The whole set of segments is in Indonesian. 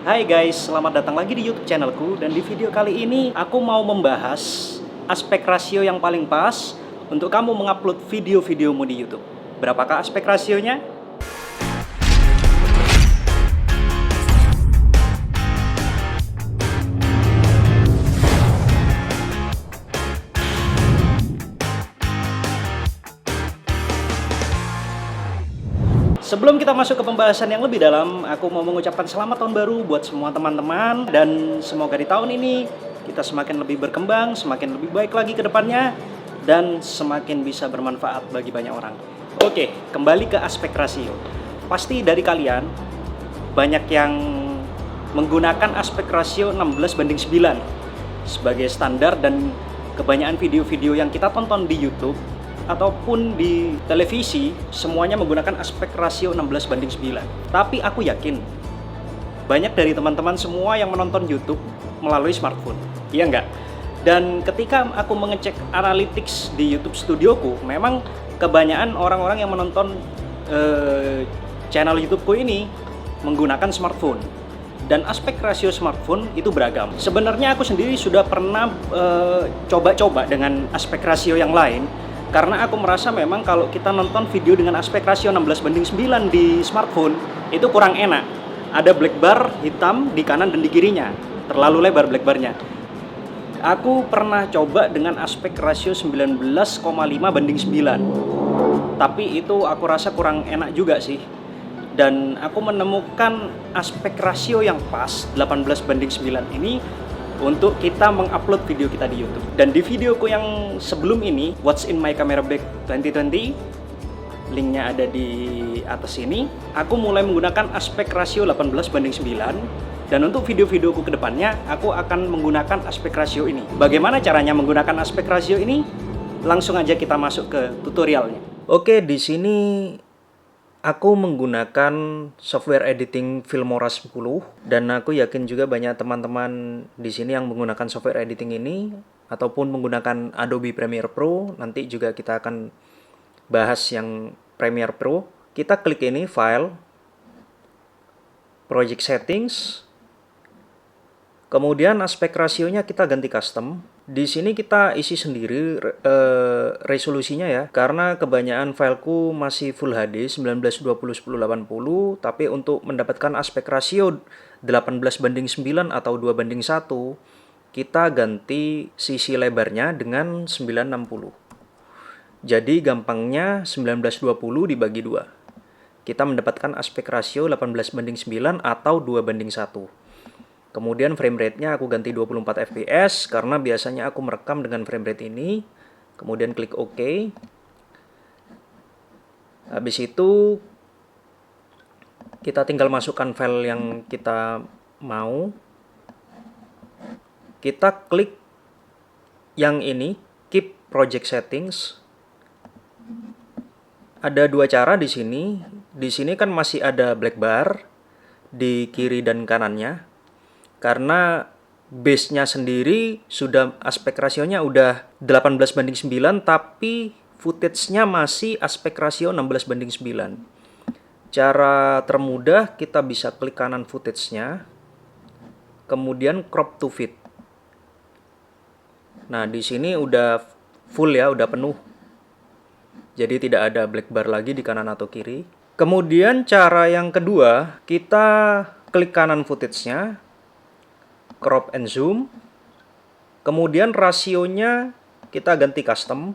Hai guys, selamat datang lagi di YouTube channelku. Dan di video kali ini aku mau membahas aspek rasio yang paling pas untuk kamu mengupload video-videomu di YouTube. Berapakah aspek rasionya? Sebelum kita masuk ke pembahasan yang lebih dalam, aku mau mengucapkan selamat tahun baru buat semua teman-teman. Dan semoga di tahun ini kita semakin lebih berkembang, semakin lebih baik lagi ke depannya, dan semakin bisa bermanfaat bagi banyak orang. Oke, kembali ke aspek rasio. Pasti dari kalian banyak yang menggunakan aspek rasio 16:9 sebagai standar, dan kebanyakan video-video yang kita tonton di YouTube ataupun di televisi semuanya menggunakan aspek rasio 16:9. Tapi aku yakin banyak dari teman-teman semua yang menonton YouTube melalui smartphone. Iya enggak? Dan ketika aku mengecek analytics di YouTube studioku, memang kebanyakan orang-orang yang menonton channel YouTubeku ini menggunakan smartphone. Dan aspek rasio smartphone itu beragam. Sebenarnya aku sendiri sudah pernah coba-coba dengan aspek rasio yang lain, karena aku merasa memang kalau kita nonton video dengan aspek rasio 16:9 di smartphone itu kurang enak. Ada black bar hitam di kanan dan di kirinya, terlalu lebar black barnya. Aku pernah coba dengan aspek rasio 19,5:9, tapi itu aku rasa kurang enak juga sih. Dan aku menemukan aspek rasio yang pas 18:9 ini untuk kita mengupload video kita di YouTube. Dan di videoku yang sebelum ini, What's in my camera bag 2020, linknya ada di atas sini, aku mulai menggunakan aspek rasio 18:9. Dan untuk video-videoku ke depannya, aku akan menggunakan aspek rasio ini. Bagaimana caranya menggunakan aspek rasio ini? Langsung aja kita masuk ke tutorialnya. Oke, di sini aku menggunakan software editing Filmora 10, dan aku yakin juga banyak teman-teman di sini yang menggunakan software editing ini ataupun menggunakan Adobe Premiere Pro. Nanti juga kita akan bahas yang Premiere Pro. Kita klik ini, File, Project Settings. Kemudian aspek rasionya kita ganti custom. Di sini kita isi sendiri resolusinya ya, karena kebanyakan fileku masih Full HD 1920x1080, tapi untuk mendapatkan aspek rasio 18:9 atau 2:1, kita ganti sisi lebarnya dengan 960. Jadi gampangnya 1920 dibagi 2. Kita mendapatkan aspek rasio 18:9 atau 2:1. Kemudian frame rate-nya aku ganti 24 fps karena biasanya aku merekam dengan frame rate ini. Kemudian klik OK. Habis itu kita tinggal masukkan file yang kita mau. Kita klik yang ini, Keep Project Settings. Ada dua cara di sini. Di sini kan masih ada black bar di kiri dan kanannya. Karena base-nya sendiri sudah aspek rasionya udah 18:9, tapi footage-nya masih aspek rasio 16:9. Cara termudah, kita bisa klik kanan footage-nya, kemudian crop to fit. Nah, di sini udah full ya, udah penuh. Jadi tidak ada black bar lagi di kanan atau kiri. Kemudian cara yang kedua, kita klik kanan footage-nya, crop and zoom. Kemudian rasionya kita ganti custom.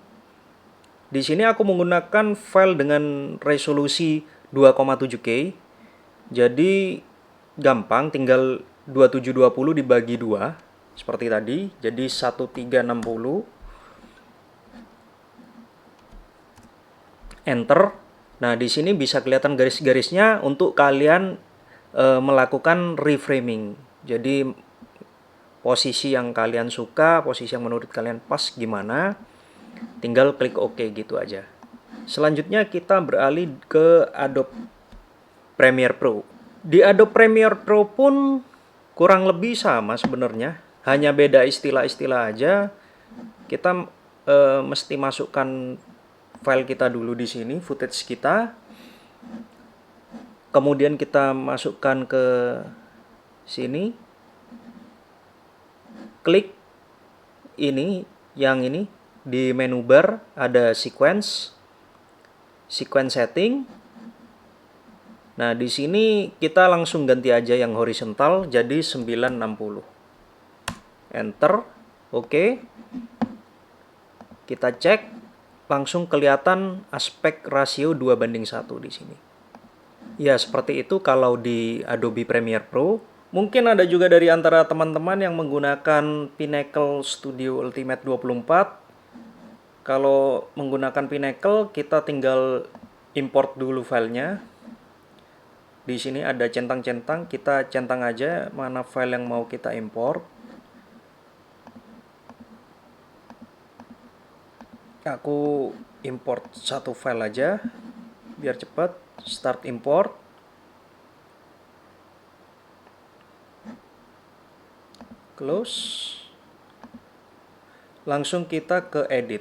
Di sini aku menggunakan file dengan resolusi 2,7K. Jadi gampang, tinggal 2720 dibagi 2 seperti tadi. Jadi 1360. Enter. Nah, di sini bisa kelihatan garis-garisnya untuk kalian melakukan reframing. Jadi posisi yang kalian suka, posisi yang menurut kalian pas gimana, tinggal klik OK gitu aja. Selanjutnya kita beralih ke Adobe Premiere Pro. Di Adobe Premiere Pro pun kurang lebih sama sebenarnya, hanya beda istilah-istilah aja. Kita mesti masukkan file kita dulu di sini, footage kita. Kemudian kita masukkan ke Sini, klik ini, yang ini di menu bar ada sequence setting. Nah, di sini kita langsung ganti aja yang horizontal jadi 960. Enter. Oke. Kita cek, langsung kelihatan aspek rasio 2:1 di sini. Ya, seperti itu kalau di Adobe Premiere Pro. Mungkin ada juga dari antara teman-teman yang menggunakan Pinnacle Studio Ultimate 24. Kalau menggunakan Pinnacle, kita tinggal import dulu filenya. Di sini ada centang-centang, kita centang aja mana file yang mau kita import. Aku import satu file aja biar cepat. Start import. Close. Langsung kita ke edit.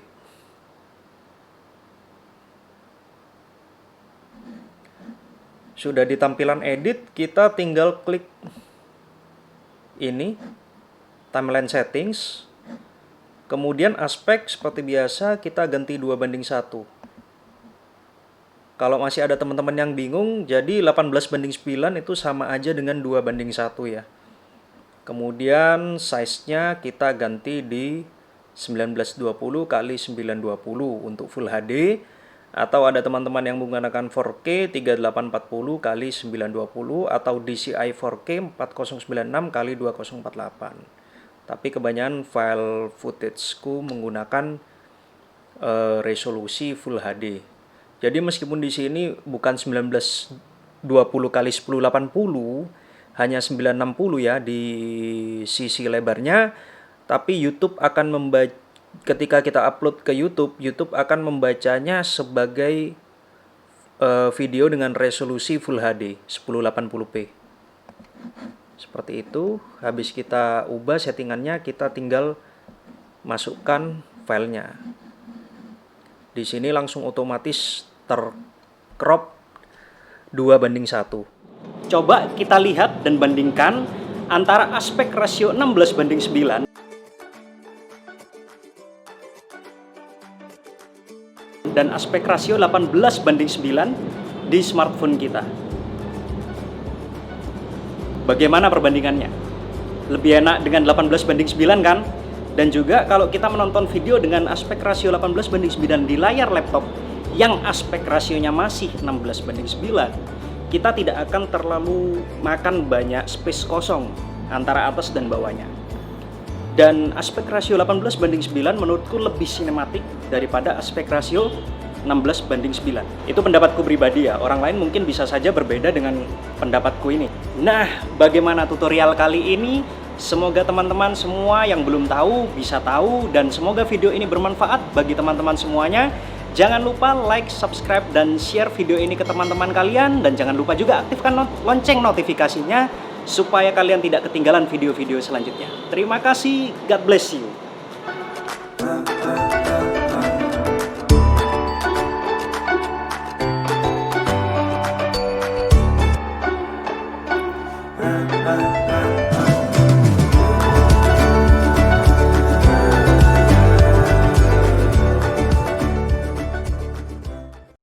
Sudah di tampilan edit, kita tinggal klik ini, timeline settings. Kemudian aspek seperti biasa kita ganti 2:1. Kalau masih ada teman-teman yang bingung, jadi 18:9 itu sama aja dengan 2:1 ya. Kemudian size-nya kita ganti di 1920 x 920 untuk Full HD. Atau ada teman-teman yang menggunakan 4K 3840 x 920 atau DCI 4K 4096 x 2048. Tapi kebanyakan file footage-ku menggunakan resolusi Full HD. Jadi meskipun di sini bukan 1920 x 1080, hanya 960 ya di sisi lebarnya, tapi YouTube akan ketika kita upload ke YouTube, YouTube akan membacanya sebagai video dengan resolusi Full HD 1080p. Seperti itu. Habis kita ubah settingannya, kita tinggal masukkan filenya. Di sini langsung otomatis tercrop 2:1. Coba kita lihat dan bandingkan antara aspek rasio 16:9 dan aspek rasio 18:9 di smartphone kita. Bagaimana perbandingannya? Lebih enak dengan 18:9 kan? Dan juga kalau kita menonton video dengan aspek rasio 18:9 di layar laptop yang aspek rasionya masih 16:9, kita tidak akan terlalu makan banyak space kosong antara atas dan bawahnya. Dan aspek rasio 18:9 menurutku lebih sinematik daripada aspek rasio 16:9. Itu pendapatku pribadi ya, orang lain mungkin bisa saja berbeda dengan pendapatku ini. Nah, bagaimana tutorial kali ini? Semoga teman-teman semua yang belum tahu bisa tahu, dan semoga video ini bermanfaat bagi teman-teman semuanya. Jangan lupa like, subscribe, dan share video ini ke teman-teman kalian. Dan jangan lupa juga aktifkan lonceng notifikasinya supaya kalian tidak ketinggalan video-video selanjutnya. Terima kasih, God bless you.